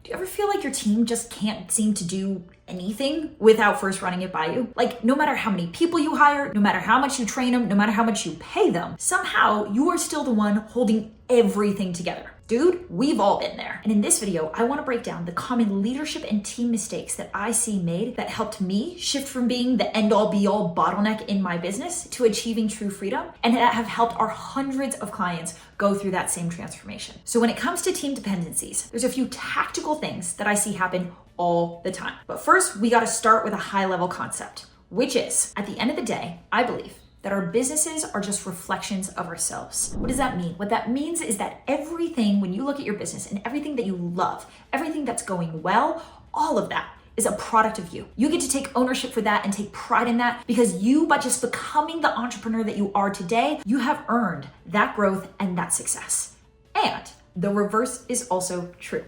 Do you ever feel like your team just can't seem to do anything without first running it by you? Like, no matter how many people you hire, no matter how much you train them, no matter how much you pay them, somehow you are still the one holding everything together. Dude, we've all been there. And in this video, I want to break down the common leadership and team mistakes that I see made that helped me shift from being the end-all be-all bottleneck in my business to achieving true freedom, and that have helped our hundreds of clients go through that same transformation. So when it comes to team dependencies, there's a few tactical things that I see happen all the time. But first, we got to start with a high-level concept, which is, at the end of the day, I believe that our businesses are just reflections of ourselves. What does that mean? What that means is that everything, when you look at your business and everything that you love, everything that's going well, all of that is a product of you. You get to take ownership for that and take pride in that, because you, by just becoming the entrepreneur that you are today, you have earned that growth and that success. And the reverse is also true.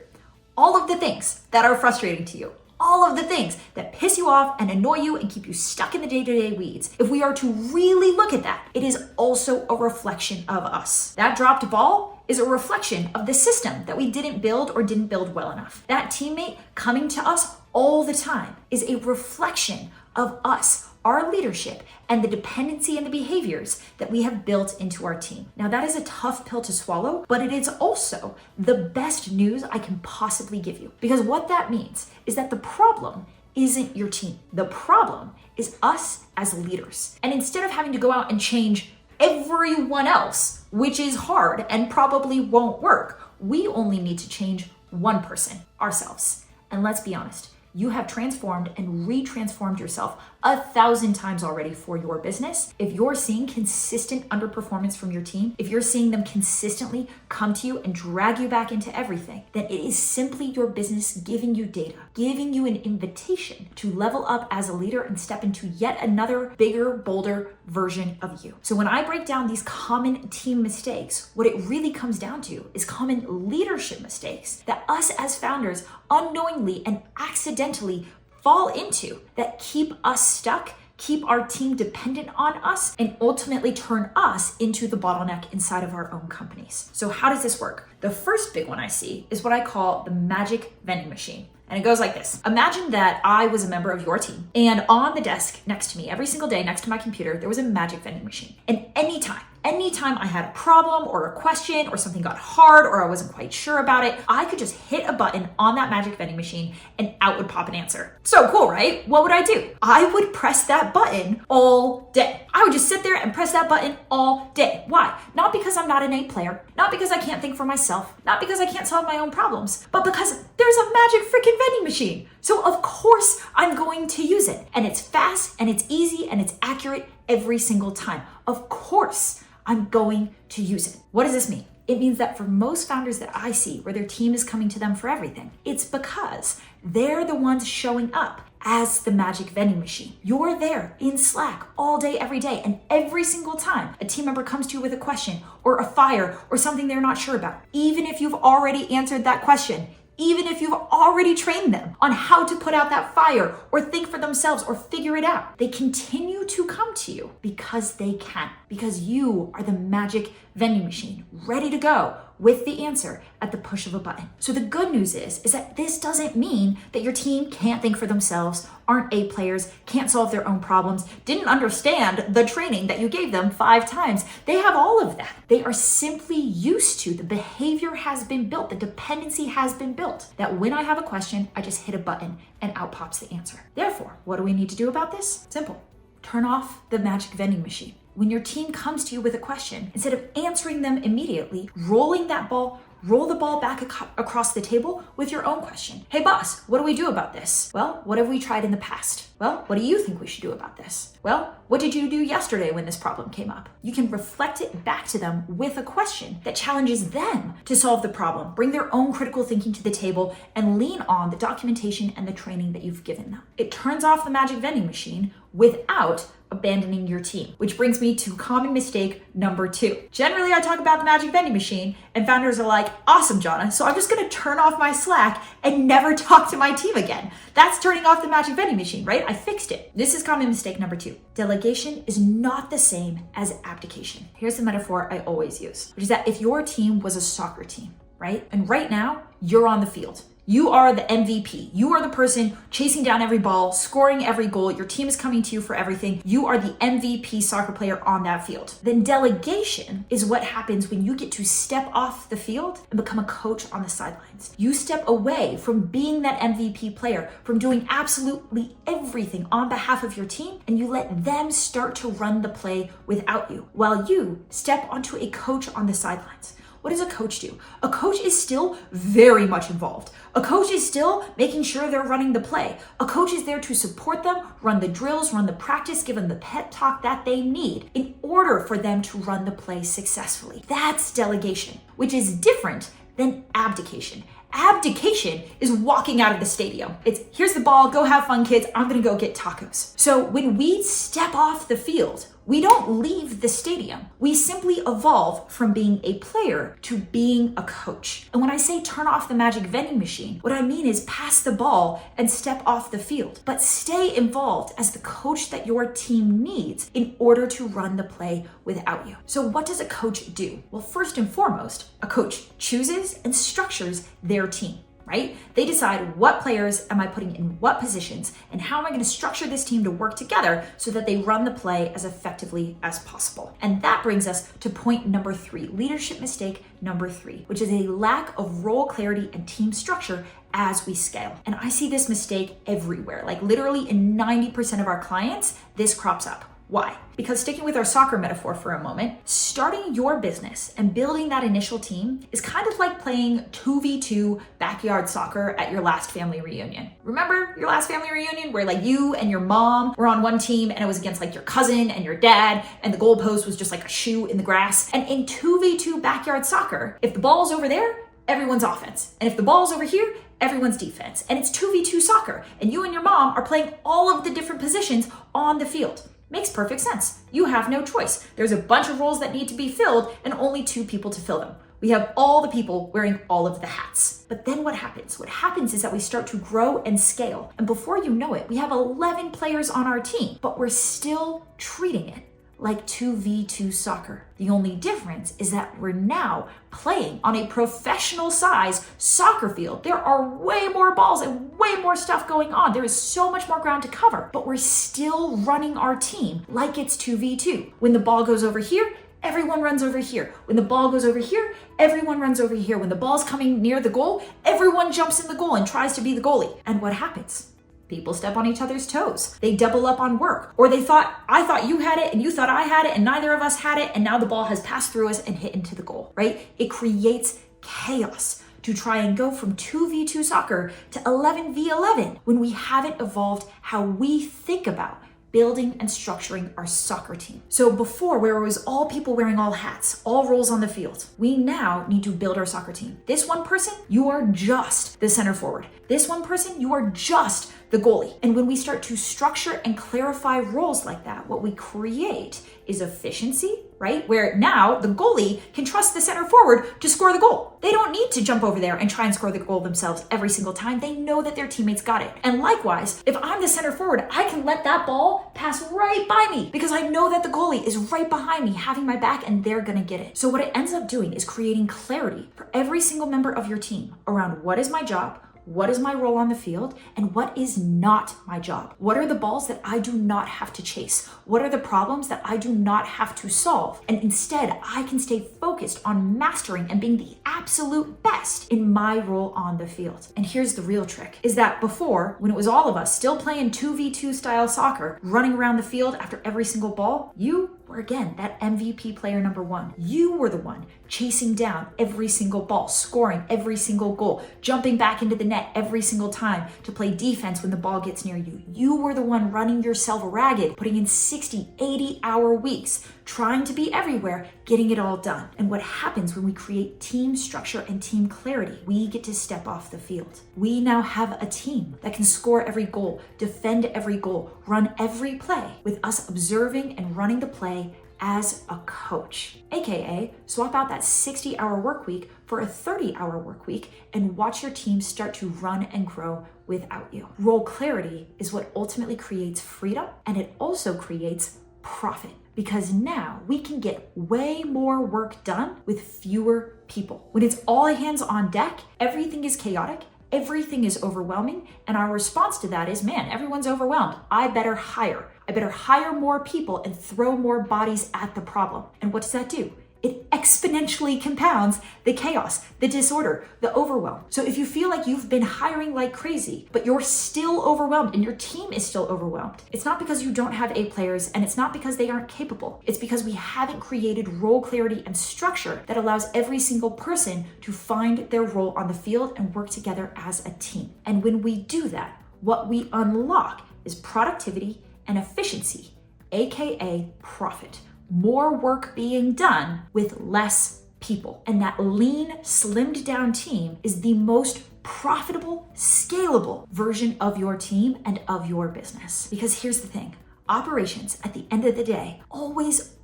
All of the things that are frustrating to you, all of the things that piss you off and annoy you and keep you stuck in the day-to-day weeds, if we are to really look at that, it is also a reflection of us. That dropped ball is a reflection of the system that we didn't build or didn't build well enough. That teammate coming to us all the time is a reflection of us, our leadership, and the dependency and the behaviors that we have built into our team. Now, that is a tough pill to swallow, but it is also the best news I can possibly give you. Because what that means is that the problem isn't your team. The problem is us as leaders. And instead of having to go out and change everyone else, which is hard and probably won't work, we only need to change one person, ourselves. And let's be honest, you have transformed and retransformed yourself 1,000 times already for your business. If you're seeing consistent underperformance from your team, if you're seeing them consistently come to you and drag you back into everything, then it is simply your business giving you data, giving you an invitation to level up as a leader and step into yet another bigger, bolder version of you. So when I break down these common team mistakes, what it really comes down to is common leadership mistakes that us as founders unknowingly and accidentally fall into, that keep us stuck, keep our team dependent on us, and ultimately turn us into the bottleneck inside of our own companies. So how does this work? The first big one I see is what I call the magic vending machine. And it goes like this. Imagine that I was a member of your team, and on the desk next to me, every single day next to my computer, there was a magic vending machine. And anytime I had a problem or a question or something got hard or I wasn't quite sure about it, I could just hit a button on that magic vending machine and out would pop an answer. So cool, right? What would I do? I would press that button all day. I would just sit there and press that button all day. Why? Not because I'm not an A player, not because I can't think for myself, not because I can't solve my own problems, but because there's a magic freaking vending machine. So of course I'm going to use it. And it's fast and it's easy and it's accurate every single time. Of course I'm going to use it. What does this mean? It means that for most founders that I see where their team is coming to them for everything, it's because they're the ones showing up as the magic vending machine. You're there in Slack all day, every day, and every single time a team member comes to you with a question or a fire or something they're not sure about, even if you've already answered that question, even if you've already trained them on how to put out that fire or think for themselves or figure it out, they continue to come to you because they can, because you are the magic vending machine ready to go with the answer at the push of a button. So the good news is that this doesn't mean that your team can't think for themselves, aren't A players, can't solve their own problems, didn't understand the training that you gave them 5 times. They have all of that. They are simply used to, the behavior has been built, the dependency has been built, that when I have a question, I just hit a button and out pops the answer. Therefore, what do we need to do about this? Simple. Turn off the magic vending machine. When your team comes to you with a question, instead of answering them immediately, roll the ball back across the table with your own question. Hey boss, what do we do about this? Well, what have we tried in the past? Well, what do you think we should do about this? Well, what did you do yesterday when this problem came up? You can reflect it back to them with a question that challenges them to solve the problem, bring their own critical thinking to the table, and lean on the documentation and the training that you've given them. It turns off the magic vending machine without abandoning your team, which brings me to common mistake number 2. Generally, I talk about the magic vending machine and founders are like, awesome, Jhana, so I'm just gonna turn off my Slack and never talk to my team again. That's turning off the magic vending machine, right? I fixed it. This is common mistake number 2. Delegation is not the same as abdication. Here's the metaphor I always use, which is that if your team was a soccer team, right? And right now, you're on the field. You are the MVP. You are the person chasing down every ball, scoring every goal. Your team is coming to you for everything. You are the MVP soccer player on that field. Then delegation is what happens when you get to step off the field and become a coach on the sidelines. You step away from being that MVP player, from doing absolutely everything on behalf of your team, and you let them start to run the play without you, while you step onto a coach on the sidelines. What does a coach do? A coach is still very much involved. A coach is still making sure they're running the play. A coach is there to support them, run the drills, run the practice, give them the pep talk that they need in order for them to run the play successfully. That's delegation, which is different than abdication. Abdication is walking out of the stadium. It's, here's the ball, go have fun, kids. I'm gonna go get tacos. So when we step off the field, we don't leave the stadium. We simply evolve from being a player to being a coach. And when I say turn off the magic vending machine, what I mean is pass the ball and step off the field, but stay involved as the coach that your team needs in order to run the play without you. So what does a coach do? Well, first and foremost, a coach chooses and structures their team. Right? They decide what players am I putting in what positions and how am I going to structure this team to work together so that they run the play as effectively as possible. And that brings us to point number 3, leadership mistake number 3, which is a lack of role clarity and team structure as we scale. And I see this mistake everywhere. Like literally in 90% of our clients, this crops up. Why? Because sticking with our soccer metaphor for a moment, starting your business and building that initial team is kind of like playing 2v2 backyard soccer at your last family reunion. Remember your last family reunion where like you and your mom were on one team and it was against like your cousin and your dad and the goalpost was just like a shoe in the grass? And in 2v2 backyard soccer, if the ball's over there, everyone's offense. And if the ball's over here, everyone's defense. And it's 2v2 soccer and you and your mom are playing all of the different positions on the field. Makes perfect sense. You have no choice. There's a bunch of roles that need to be filled and only 2 people to fill them. We have all the people wearing all of the hats. But then what happens? What happens is that we start to grow and scale. And before you know it, we have 11 players on our team, but we're still treating it like 2v2 soccer. The only difference is that we're now playing on a professional size soccer field. There are way more balls and way more stuff going on. There is so much more ground to cover, but we're still running our team like it's 2v2. When the ball goes over here, everyone runs over here. When the ball goes over here, everyone runs over here. When the ball's coming near the goal, everyone jumps in the goal and tries to be the goalie. And what happens? People step on each other's toes. They double up on work. Or I thought you had it and you thought I had it and neither of us had it and now the ball has passed through us and hit into the goal, right? It creates chaos to try and go from 2v2 soccer to 11v11 when we haven't evolved how we think about building and structuring our soccer team. So before, where it was all people wearing all hats, all roles on the field, we now need to build our soccer team. This one person, you are just the center forward. This one person, you are just the goalie. And when we start to structure and clarify roles like that, what we create is efficiency, right? Where now the goalie can trust the center forward to score the goal. They don't need to jump over there and try and score the goal themselves every single time. They know that their teammates got it. And likewise, if I'm the center forward, I can let that ball pass right by me because I know that the goalie is right behind me having my back and they're gonna get it. So what it ends up doing is creating clarity for every single member of your team around what is my job, what is my role on the field, and what is not my job? What are the balls that I do not have to chase? What are the problems that I do not have to solve? And instead, I can stay focused on mastering and being the absolute best in my role on the field. And here's the real trick, is that before, when it was all of us still playing 2v2 style soccer, running around the field after every single ball, you were again that MVP player number 1. You were the one chasing down every single ball, scoring every single goal, jumping back into the net every single time to play defense when the ball gets near you. You were the one running yourself ragged, putting in 60, 80-hour weeks, trying to be everywhere, getting it all done. And what happens when we create team structure and team clarity? We get to step off the field. We now have a team that can score every goal, defend every goal, run every play, with us observing and running the play as a coach, aka swap out that 60-hour work week for a 30-hour work week and watch your team start to run and grow without you. Role clarity is what ultimately creates freedom, and it also creates profit, because now we can get way more work done with fewer people. When it's all hands on deck, everything is chaotic, Everything is overwhelming, and our response to that is, man, everyone's overwhelmed. I better hire. I better hire more people and throw more bodies at the problem. And what does that do? It exponentially compounds the chaos, the disorder, the overwhelm. So if you feel like you've been hiring like crazy, but you're still overwhelmed and your team is still overwhelmed, it's not because you don't have A players, and it's not because they aren't capable. It's because we haven't created role clarity and structure that allows every single person to find their role on the field and work together as a team. And when we do that, what we unlock is productivity and efficiency, aka profit. More work being done with less people. And that lean, slimmed down team is the most profitable, scalable version of your team and of your business. Because here's the thing, operations at the end of the day always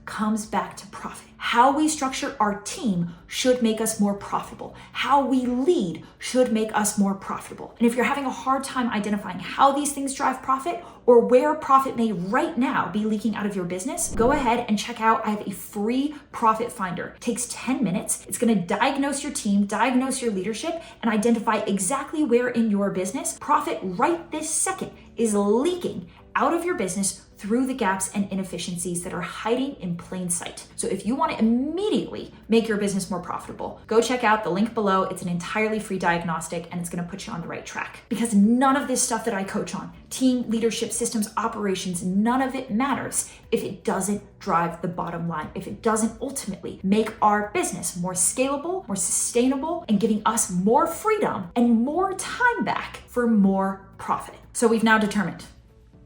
comes back to profit. How we structure our team should make us more profitable. How we lead should make us more profitable. And if you're having a hard time identifying how these things drive profit or where profit may right now be leaking out of your business, go ahead and check out, I have a free profit finder. It takes 10 minutes. It's gonna diagnose your team, diagnose your leadership, and identify exactly where in your business profit right this second is leaking out of your business through the gaps and inefficiencies that are hiding in plain sight. So if you want to immediately make your business more profitable, go check out the link below. It's an entirely free diagnostic and it's going to put you on the right track. Because none of this stuff that I coach on, team, leadership, systems, operations, none of it matters if it doesn't drive the bottom line, if it doesn't ultimately make our business more scalable, more sustainable, and giving us more freedom and more time back for more profit. So we've now determined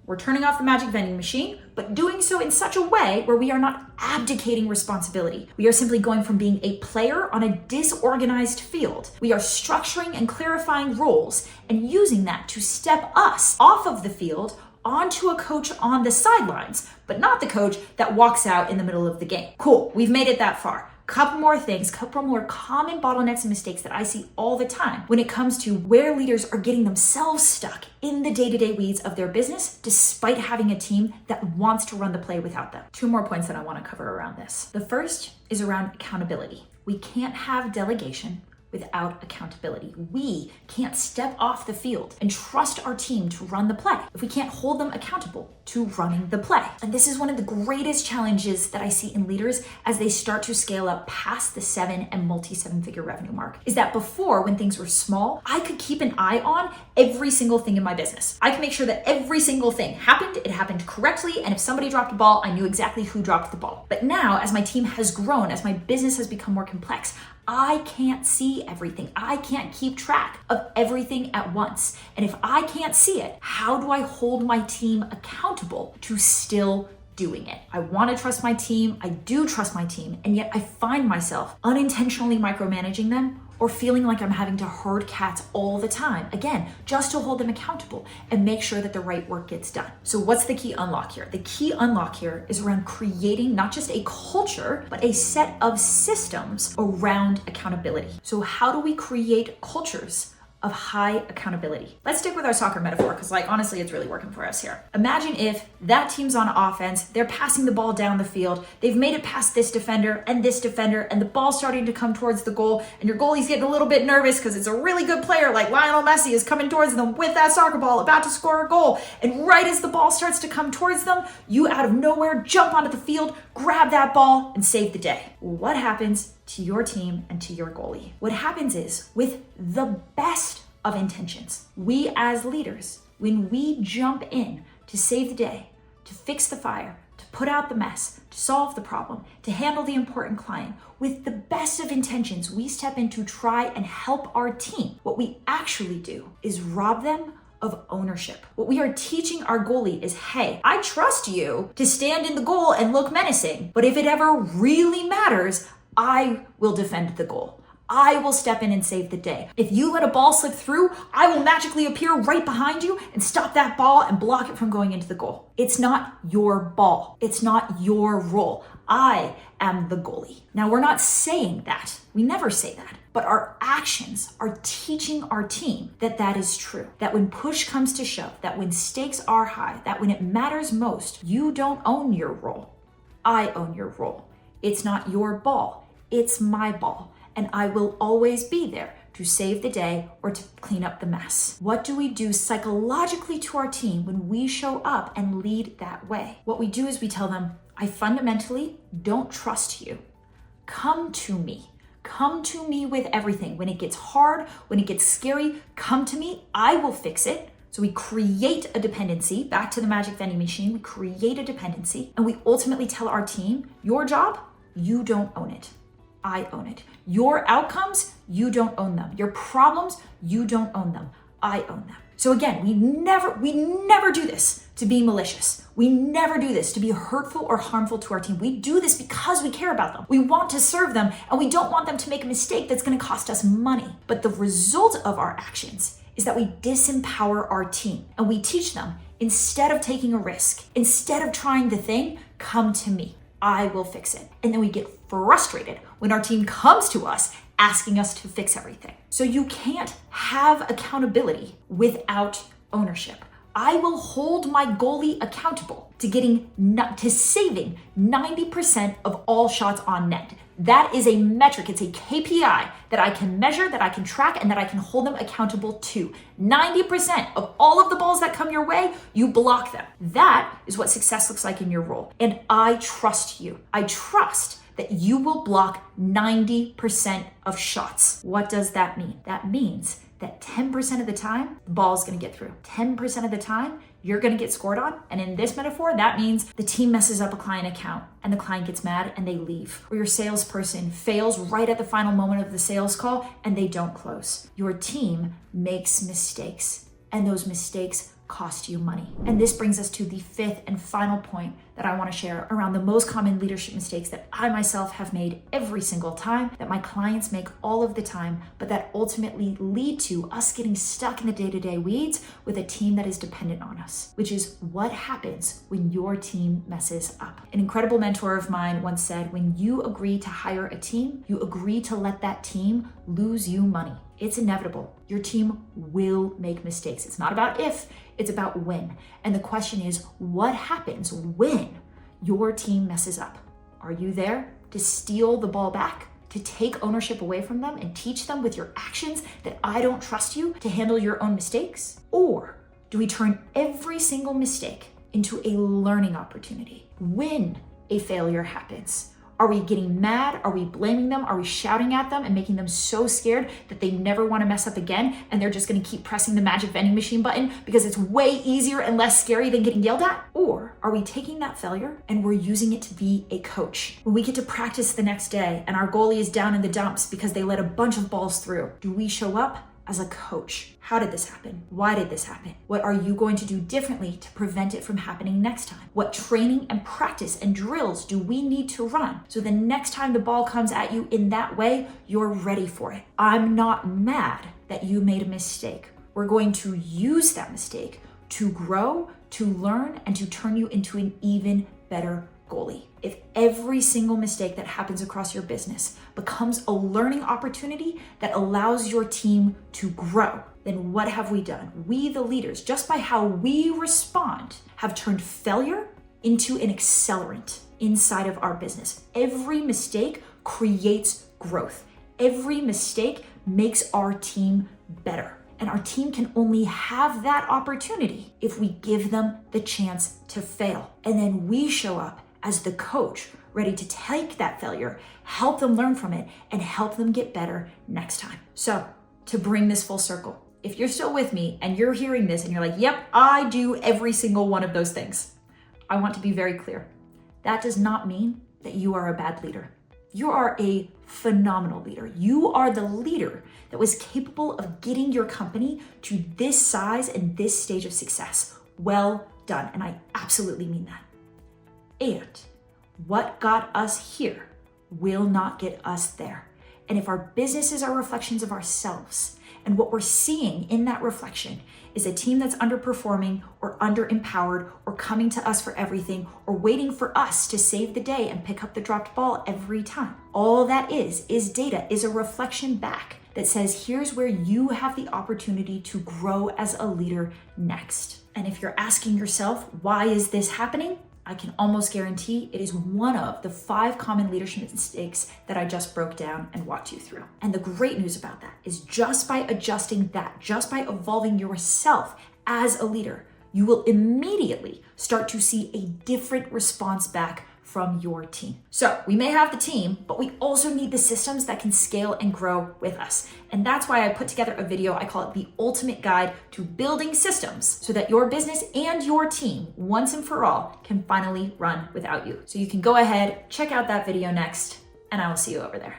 we're turning off the magic vending machine, but doing so in such a way where we are not abdicating responsibility. We are simply going from being a player on a disorganized field. We are structuring and clarifying roles and using that to step us off of the field onto a coach on the sidelines, but not the coach that walks out in the middle of the game. Cool, we've made it that far. Couple more things, couple more common bottlenecks and mistakes that I see all the time when it comes to where leaders are getting themselves stuck in the day-to-day weeds of their business, despite having a team that wants to run the play without them. 2 more points that I want to cover around this. The first is around accountability. We can't have delegation without accountability. We can't step off the field and trust our team to run the play if we can't hold them accountable to running the play. And this is one of the greatest challenges that I see in leaders as they start to scale up past the 7 and multi-7-figure revenue mark, is that before, when things were small, I could keep an eye on every single thing in my business. I could make sure that every single thing happened, it happened correctly, and if somebody dropped a ball, I knew exactly who dropped the ball. But now, as my team has grown, as my business has become more complex, I can't see everything. I can't keep track of everything at once. And if I can't see it, how do I hold my team accountable to still doing it? I want to trust my team. I do trust my team. And yet I find myself unintentionally micromanaging them or feeling like I'm having to herd cats all the time, again, just to hold them accountable and make sure that the right work gets done. So what's the key unlock here? The key unlock here is around creating not just a culture, but a set of systems around accountability. So how do we create cultures of high accountability? Let's stick with our soccer metaphor because honestly, it's really working for us here. Imagine if that team's on offense, they're passing the ball down the field, they've made it past this defender, and the ball's starting to come towards the goal, and your goalie's getting a little bit nervous because it's a really good player like Lionel Messi is coming towards them with that soccer ball, about to score a goal. And right as the ball starts to come towards them, you out of nowhere jump onto the field, grab that ball, and save the day. What happens to your team and to your goalie? What happens is, with the best of intentions, we as leaders, when we jump in to save the day, to fix the fire, to put out the mess, to solve the problem, to handle the important client, with the best of intentions, we step in to try and help our team. What we actually do is rob them of ownership. What we are teaching our goalie is, hey, I trust you to stand in the goal and look menacing, but if it ever really matters, I will defend the goal. I will step in and save the day. If you let a ball slip through, I will magically appear right behind you and stop that ball and block it from going into the goal. It's not your ball. It's not your role. I am the goalie. Now, we're not saying that. We never say that. But our actions are teaching our team that that is true. That when push comes to shove, that when stakes are high, that when it matters most, you don't own your role. I own your role. It's not your ball. It's my ball. And I will always be there to save the day or to clean up the mess? What do we do psychologically to our team when we show up and lead that way? What we do is we tell them, I fundamentally don't trust you. Come to me. Come to me with everything. When it gets hard, when it gets scary, come to me. I will fix it. So we create a dependency, back to the magic vending machine, we create a dependency, and we ultimately tell our team, your job, you don't own it. I own it. Your outcomes, you don't own them. Your problems, you don't own them. I own them. So again, we never do this to be malicious. We never do this to be hurtful or harmful to our team. We do this because we care about them. We want to serve them, and we don't want them to make a mistake that's going to cost us money. But the result of our actions is that we disempower our team, and we teach them, instead of taking a risk, instead of trying the thing, come to me. I will fix it. And then we get frustrated when our team comes to us asking us to fix everything. So you can't have accountability without ownership. I will hold my goalie accountable to saving 90% of all shots on net. That is a metric. It's a KPI that I can measure, that I can track, and that I can hold them accountable to. 90% of all of the balls that come your way, you block them. That is what success looks like in your role. And I trust you. I trust that you will block 90% of shots. What does that mean? That means that 10% of the time, the ball is going to get through. 10% of the time, you're going to get scored on. And in this metaphor, that means the team messes up a client account and the client gets mad and they leave. Or your salesperson fails right at the final moment of the sales call and they don't close. Your team makes mistakes, and those mistakes cost you money. And this brings us to the fifth and final point that I want to share around the most common leadership mistakes that I myself have made every single time, that my clients make all of the time, but that ultimately lead to us getting stuck in the day-to-day weeds with a team that is dependent on us, which is what happens when your team messes up. An incredible mentor of mine once said, when you agree to hire a team, you agree to let that team lose you money. It's inevitable. Your team will make mistakes. It's not about if, it's about when. And the question is, what happens when your team messes up? Are you there to steal the ball back, to take ownership away from them and teach them with your actions that I don't trust you to handle your own mistakes? Or do we turn every single mistake into a learning opportunity when a failure happens? Are we getting mad? Are we blaming them? Are we shouting at them and making them so scared that they never want to mess up again and they're just going to keep pressing the magic vending machine button because it's way easier and less scary than getting yelled at? Or are we taking that failure and we're using it to be a coach? When we get to practice the next day and our goalie is down in the dumps because they let a bunch of balls through, do we show up as a coach? How did this happen? Why did this happen? What are you going to do differently to prevent it from happening next time? What training and practice and drills do we need to run so the next time the ball comes at you in that way, you're ready for it? I'm not mad that you made a mistake. We're going to use that mistake to grow, to learn, and to turn you into an even better goalie. If every single mistake that happens across your business becomes a learning opportunity that allows your team to grow, then what have we done? We, the leaders, just by how we respond, have turned failure into an accelerant inside of our business. Every mistake creates growth. Every mistake makes our team better. And our team can only have that opportunity if we give them the chance to fail. And then we show up as the coach, ready to take that failure, help them learn from it, and help them get better next time. So, to bring this full circle, if you're still with me and you're hearing this and you're like, yep, I do every single one of those things, I want to be very clear. That does not mean that you are a bad leader. You are a phenomenal leader. You are the leader that was capable of getting your company to this size and this stage of success. Well done. And I absolutely mean that. And what got us here will not get us there. And if our businesses are reflections of ourselves, and what we're seeing in that reflection is a team that's underperforming or underempowered or coming to us for everything or waiting for us to save the day and pick up the dropped ball every time. All that is data, is a reflection back that says, here's where you have the opportunity to grow as a leader next. And if you're asking yourself, why is this happening? I can almost guarantee it is one of the 5 common leadership mistakes that I just broke down and walked you through. And the great news about that is just by adjusting that, just by evolving yourself as a leader, you will immediately start to see a different response back from your team. So we may have the team, but we also need the systems that can scale and grow with us. And that's why I put together a video, I call it the ultimate guide to building systems so that your business and your team, once and for all, can finally run without you. So you can go ahead, check out that video next, and I will see you over there.